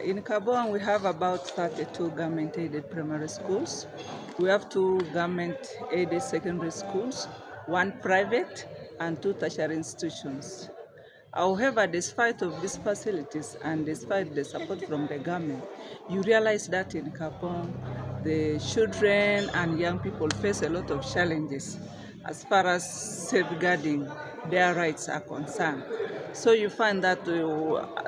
In Gabon, we have about 32 government-aided primary schools. We have 2 government-aided secondary schools, 1 private, and 2 tertiary institutions. However, despite of these facilities and despite the support from the government, you realize that in Gabon, the children and young people face a lot of challenges as far as safeguarding their rights are concerned. So you find that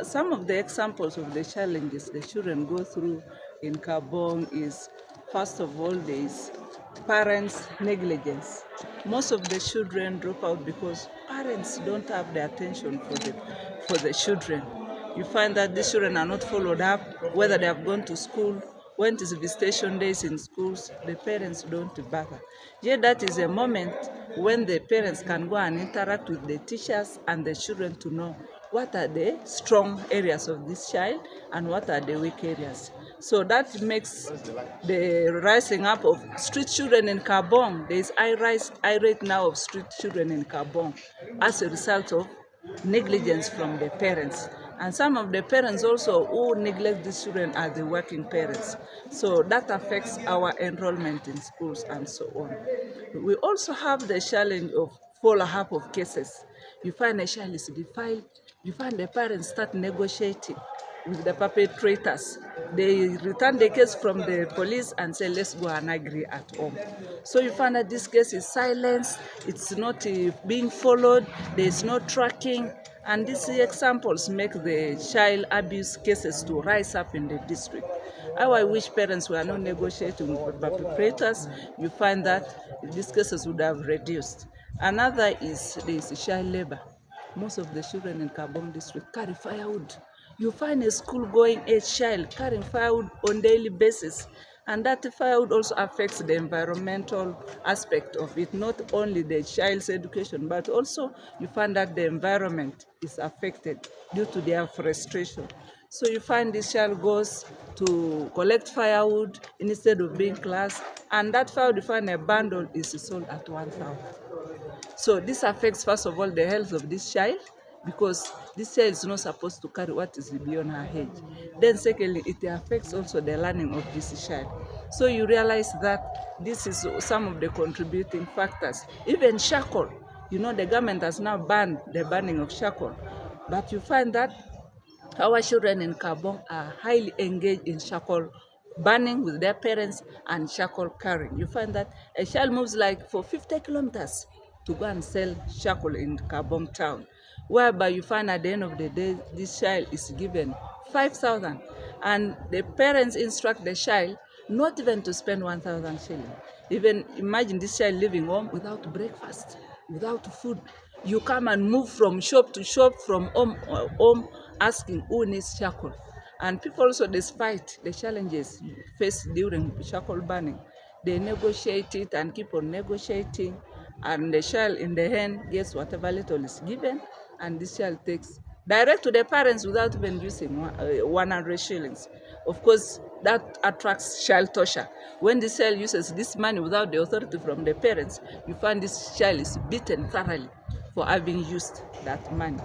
some of the examples of the challenges the children go through in Gabon is, first of all, there is parents' negligence. Most of the children drop out because parents don't have the attention for the children. You find that these children are not followed up, whether they have gone to school, when it is visitation days in schools, the parents don't bother. Yet that is a moment when the parents can go and interact with the teachers and the children to know what are the strong areas of this child and what are the weak areas. So that makes the rising up of street children in Gabon. There is high rate now of street children in Gabon as a result of negligence from the parents. And some of the parents also who neglect these children are the working parents. So that affects our enrollment in schools and so on. We also have the challenge of follow-up of cases. You find a child is defiled, you find the parents start negotiating with the perpetrators. They return the case from the police and say, let's go and agree at home. So you find that this case is silenced, it's not being followed, there is no tracking, and these examples make the child abuse cases to rise up in the district. How I wish parents were not negotiating with perpetrators, you find that these cases would have reduced. Another is this child labor. Most of the children in Gabon district carry firewood. You find a school-going age child carrying firewood on a daily basis. And that firewood also affects the environmental aspect of it, not only the child's education, but also you find that the environment is affected due to their frustration. So you find this child goes to collect firewood instead of being classed, and that firewood you find a bundle is sold at 1,000. So this affects, first of all, the health of this child, because this child is not supposed to carry what is beyond her age. Then secondly, it affects also the learning of this child. So you realize that this is some of the contributing factors. Even shackle, the government has now banned the banning of shackle. But you find that our children in Gabon are highly engaged in shackle banning with their parents and shackle carrying. You find that a child moves like for 50 kilometers to go and sell shackle in Gabon town, whereby you find at the end of the day, this child is given 5,000, and the parents instruct the child not even to spend 1,000 shillings. Even imagine this child living home without breakfast, without food. You come and move from shop to shop, from home asking who needs shackle. And people also, despite the challenges faced during shackle banning, they negotiate it and keep on negotiating, and the child in the end gets whatever little is given, and this child takes direct to the parents without even using 100 shillings. Of course, that attracts child torture. When the child uses this money without the authority from the parents, you find this child is beaten thoroughly for having used that money.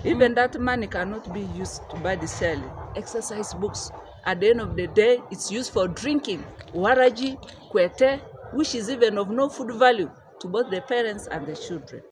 Even that money cannot be used to buy the child exercise books. At the end of the day, it's used for drinking waraji, kwete, which is even of no food value to both the parents and the children.